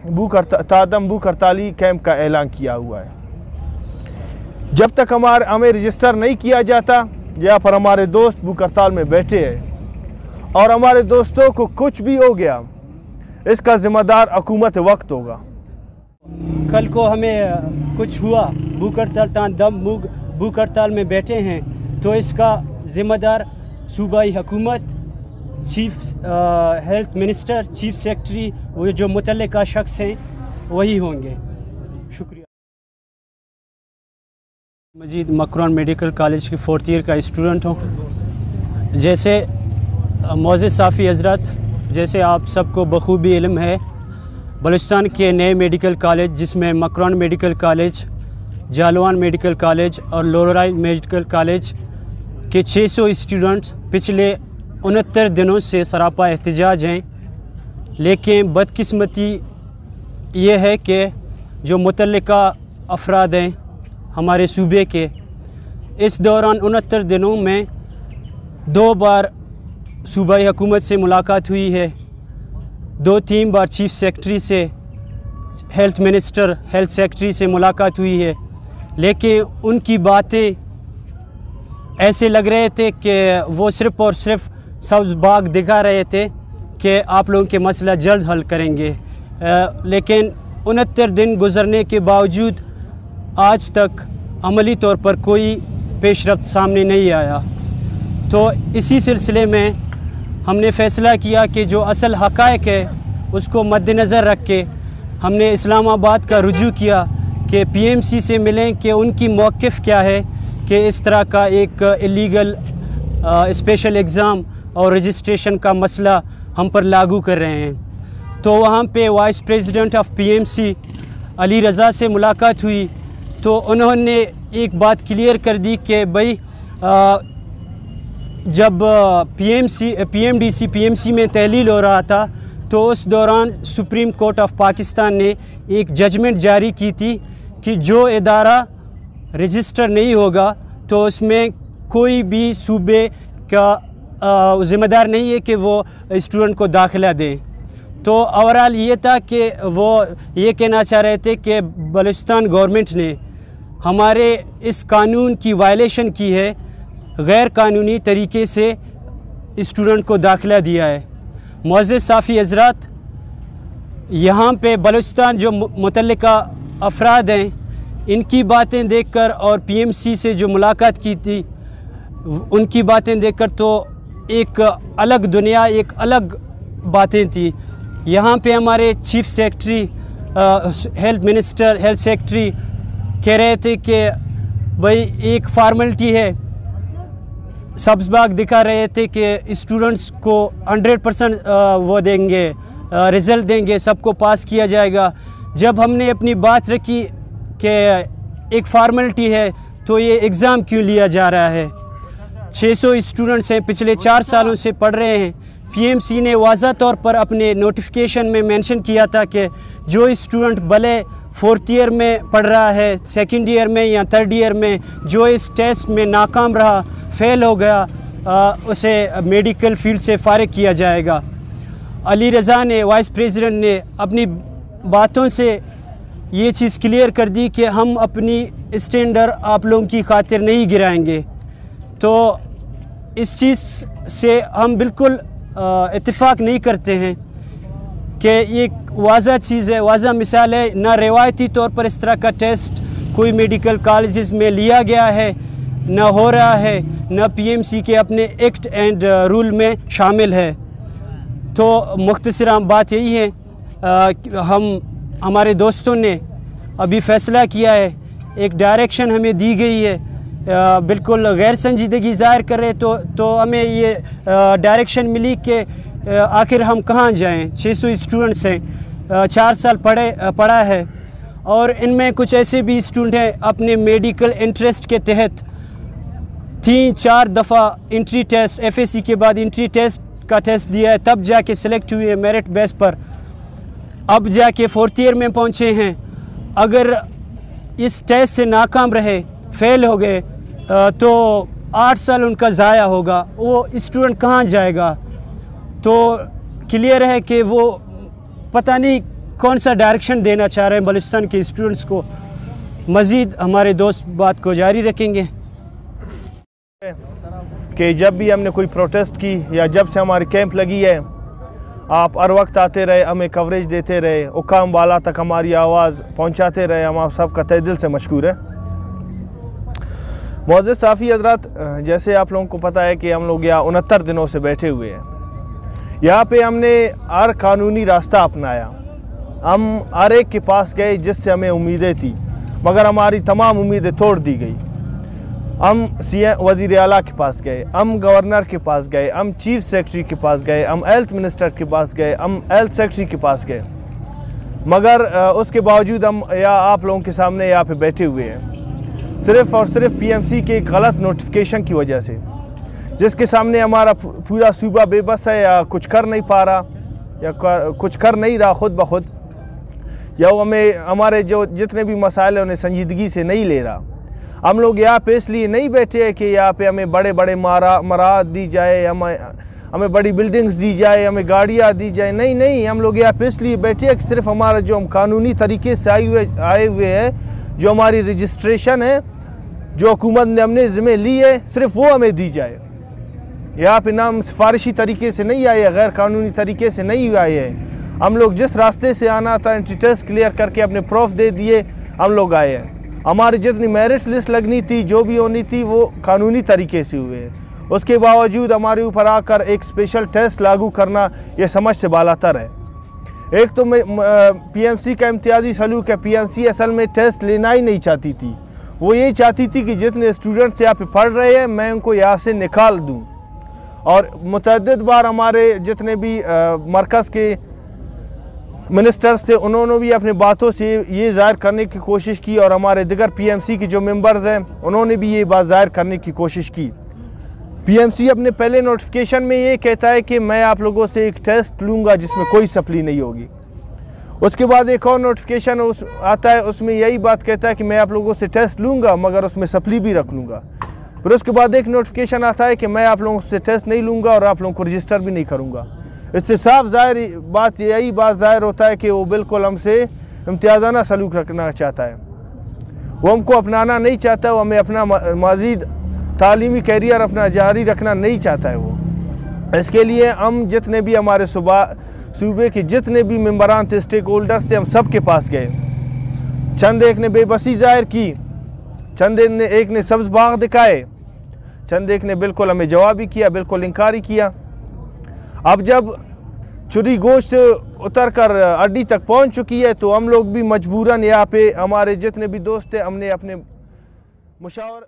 भूख हड़ताली कैंप का ऐलान किया हुआ है। जब तक हमें रजिस्टर नहीं किया जाता, यहाँ पर हमारे दोस्त भूख हड़ताल में बैठे हैं और हमारे दोस्तों को कुछ भी हो गया, इसका जिम्मेदार हुकूमत वक्त होगा। कल को हमें कुछ हुआ, भूख हड़ताल में बैठे हैं, तो इसका जिम्मेदार सूबाई हुकूमत, chief health minister, chief secretary, वो जो मुतल्लिका शख्स हैं वही होंगे। शुक्रिया। मजीद मकरान मेडिकल कॉलेज की 4th ईयर का स्टूडेंट हूँ। जैसे मोअज़्ज़िज़ साफ़ी हज़रात, जैसे आप सबको बखूबी इल्म है, बलूचिस्तान के नए मेडिकल कॉलेज जिसमें Makran medical college, Jhalawan medical college और लोराई मेडिकल कॉलेज के 600 स्टूडेंट्स पिछले 69 दिनों से सरापा एहतजाज हैं। लेकिन बदकिस्मती ये है कि जो मुतल्लिका अफराद हैं हमारे सूबे के, इस दौरान 69 दिनों में 2 बार सूबाई हुकूमत से मुलाकात हुई है, 2-3 बार चीफ सेक्रेटरी से, हेल्थ मिनिस्टर, हेल्थ सेक्रेटरी से मुलाकात हुई है। लेकिन उनकी बातें ऐसे लग रहे थे कि वो सिर्फ़ और सिर्फ सब्ज़ बाग दिखा रहे थे कि आप लोगों के मसला जल्द हल करेंगे। लेकिन 69 दिन गुज़रने के बावजूद आज तक अमली तौर पर कोई पेशरफ्त सामने नहीं आया। तो इसी सिलसिले में हमने फ़ैसला किया कि जो असल हक़ाइक़ है उसको मद्देनज़र रख के हमने इस्लामाबाद का रुजू किया कि PMC से मिलें कि उनकी मौक़िफ़ क्या है कि इस तरह का एक इलीगल स्पेशल एग्ज़ाम और रजिस्ट्रेशन का मसला हम पर लागू कर रहे हैं। तो वहाँ पे vice president of PMC Ali Raza से मुलाकात हुई, तो उन्होंने एक बात क्लियर कर दी कि भाई जब PMDC में तहलील हो रहा था तो उस दौरान सुप्रीम कोर्ट ऑफ पाकिस्तान ने एक जजमेंट जारी की थी कि जो इदारा रजिस्टर नहीं होगा तो उसमें कोई भी सूबे का ज़िम्मेदार नहीं है कि वो स्टूडेंट को दाखिला दें। तो ओवरऑल ये था कि वो ये कहना चाह रहे थे कि बलूचिस्तान गवर्नमेंट ने हमारे इस कानून की वायलेशन की है, गैर कानूनी तरीके से स्टूडेंट को दाखिला दिया है। मुअज़्ज़िज़ साफ़ी हज़रात, यहाँ पे बलूचिस्तान जो मुतल्लिका अफराद हैं, इनकी बातें देखकर और PMC से जो मुलाकात की थी उनकी बातें देखकर तो एक अलग दुनिया, एक अलग बातें थी। यहाँ पे हमारे chief secretary, health minister, health secretary कह रहे थे कि भाई एक फार्मेलिटी है, सब्ज़ बाग दिखा रहे थे कि स्टूडेंट्स को 100% वो देंगे, रिज़ल्ट देंगे, सबको पास किया जाएगा। जब हमने अपनी बात रखी कि एक फार्मेलिटी है तो ये एग्ज़ाम क्यों लिया जा रहा है, 600 स्टूडेंट्स हैं, पिछले 4 सालों से पढ़ रहे हैं। PMC ने वाज़ा तौर पर अपने नोटिफिकेशन में मेंशन किया था कि जो स्टूडेंट भले 4th ईयर में पढ़ रहा है, 2nd ईयर में या 3rd ईयर में, जो इस टेस्ट में नाकाम रहा, फेल हो गया, उसे मेडिकल फील्ड से फ़ारिग किया जाएगा। अली रज़ा ने, वाइस प्रेसिडेंट ने अपनी बातों से ये चीज़ क्लियर कर दी कि हम अपनी स्टैंडर्ड आप लोगों की खातिर नहीं गिराएंगे। तो इस चीज़ से हम बिल्कुल इत्तेफाक नहीं करते हैं कि ये वाज़ा चीज़ है, वाज़ा मिसाल है। ना रिवायती तौर पर इस तरह का टेस्ट कोई मेडिकल कॉलेजेस में लिया गया है, ना हो रहा है, ना PMC के अपने एक्ट एंड रूल में शामिल है। तो मुख्तसरा बात यही है, हमारे दोस्तों ने अभी फ़ैसला किया है, एक डायरेक्शन हमें दी गई है, बिल्कुल गैर संजीदगी ज़ाहिर कर रहे तो हमें ये डायरेक्शन मिली कि आखिर हम कहाँ जाएं। 600 स्टूडेंट्स हैं, 4 साल पढ़ा है और इनमें कुछ ऐसे भी स्टूडेंट हैं अपने मेडिकल इंटरेस्ट के तहत 3-4 दफ़ा इंट्री टेस्ट, FAC के बाद इंट्री टेस्ट का टेस्ट दिया है, तब जाके सिलेक्ट हुए हैं मेरिट बेस पर, अब जाके 4th ईयर में पहुँचे हैं। अगर इस टेस्ट से नाकाम रहे, फेल हो गए, तो 8 साल उनका ज़ाया होगा, वो स्टूडेंट कहाँ जाएगा। तो क्लियर है कि वो पता नहीं कौन सा डायरेक्शन देना चाह रहे हैं बलूचिस्तान के स्टूडेंट्स को। मज़ीद हमारे दोस्त बात को जारी रखेंगे कि जब भी हमने कोई प्रोटेस्ट की या जब से हमारी कैंप लगी है, आप हर वक्त आते रहे, हमें कवरेज देते रहे, हुक्काम वाला तक हमारी आवाज़ पहुंचाते रहे, हम आप सबका तहे दिल से मशकूर है। मोअज़्ज़िज़ साफ़ी हज़रात, जैसे आप लोगों को पता है कि हम लोग यहाँ 69 दिनों से बैठे हुए हैं। यहाँ पे हमने हर कानूनी रास्ता अपनाया, हम हर एक के पास गए जिससे हमें उम्मीदें थी, मगर हमारी तमाम उम्मीदें तोड़ दी गई। हम वज़ीर आला के पास गए, हम गवर्नर के पास गए, हम चीफ सेक्रेटरी के पास गए, हम हेल्थ मिनिस्टर के पास गए, हम हेल्थ सेक्रेटरी के पास गए, मगर उसके बावजूद हम आप लोगों के सामने यहाँ पे बैठे हुए हैं सिर्फ़ और सिर्फ PMC के एक गलत नोटिफिकेशन की वजह से, जिसके सामने हमारा पूरा सूबा बेबस है, या कुछ कर नहीं पा रहा, या कुछ कर नहीं रहा खुद ब खुद, या वो हमें हमारे जो जितने भी मसाइल हैं उन्हें संजीदगी से नहीं ले रहा। हम लोग यहाँ पे इसलिए नहीं बैठे हैं कि यहाँ पे हमें बड़े बड़े मराहत दी जाए, हमें बड़ी बिल्डिंग्स दी जाए, हमें गाड़ियाँ दी जाए, नहीं, हम लोग यहाँ पे इसलिए बैठे हैं कि सिर्फ हमारा जो हम कानूनी तरीके से आए हुए हैं, जो हमारी रजिस्ट्रेशन है, जो हुकूमत ने हमने ज़िम्मे ली है, सिर्फ वो हमें दी जाए। यहाँ पे ना हम सिफारिशी तरीके से नहीं आए, गैर कानूनी तरीके से नहीं आए हैं। हम लोग जिस रास्ते से आना था, एंट्री टेस्ट क्लियर करके अपने प्रूफ दे दिए, हम लोग आए हैं। हमारी जितनी मेरिट लिस्ट लगनी थी, जो भी होनी थी, वो कानूनी तरीके से हुए हैं। उसके बावजूद हमारे ऊपर आकर एक स्पेशल टेस्ट लागू करना, ये समझ से बालातर है। एक तो PMC का इम्तियाजी सलूक है। PMC असल में टेस्ट लेना ही नहीं चाहती थी, वो ये चाहती थी कि जितने स्टूडेंट्स यहाँ पे पढ़ रहे हैं, मैं उनको यहाँ से निकाल दूँ। और मुतअद्दिद बार हमारे जितने भी मरकज़ के मिनिस्टर्स थे, उन्होंने भी अपनी बातों से ये ज़ाहिर करने की कोशिश की, और हमारे दिगर PMC के जो मेंबर्स हैं, उन्होंने भी ये बात ज़ाहिर करने की कोशिश की। PMC अपने पहले नोटिफिकेशन में ये कहता है कि मैं आप लोगों से एक टेस्ट लूँगा जिसमें कोई सप्ली नहीं होगी। उसके बाद एक और नोटिफिकेशन आता है, उसमें यही बात कहता है कि मैं आप लोगों से टेस्ट लूँगा, मगर उसमें सप्ली भी रख लूँगा। फिर उसके बाद एक नोटिफिकेशन आता है कि मैं आप लोगों से टेस्ट नहीं लूँगा और आप लोगों को रजिस्टर भी नहीं करूँगा। इससे साफ यही बात ज़ाहिर होता है कि वो बिल्कुल हमसे इम्तियाज़ाना सलूक रखना चाहता है, वो हमको अपनाना नहीं चाहता, वो हमें अपना मज़ीद तालीमी कैरियर अपना जारी रखना नहीं चाहता है। वो इसके लिए हम जितने भी हमारे सूबे के जितने भी मेंबरान थे, स्टेक होल्डर्स थे, हम सब के पास गए। चंद एक ने बेबसी ज़ाहिर की, चंद एक ने सब्ज़ बाग दिखाए, चंद एक ने बिल्कुल हमें जवाब ही किया, बिल्कुल इनकार ही किया। अब जब छुरी गोश्त उतर कर अड्डी तक पहुंच चुकी है, तो हम लोग भी मजबूरन यहाँ पे हमारे जितने भी दोस्त थे, हमने अपने मुशावरा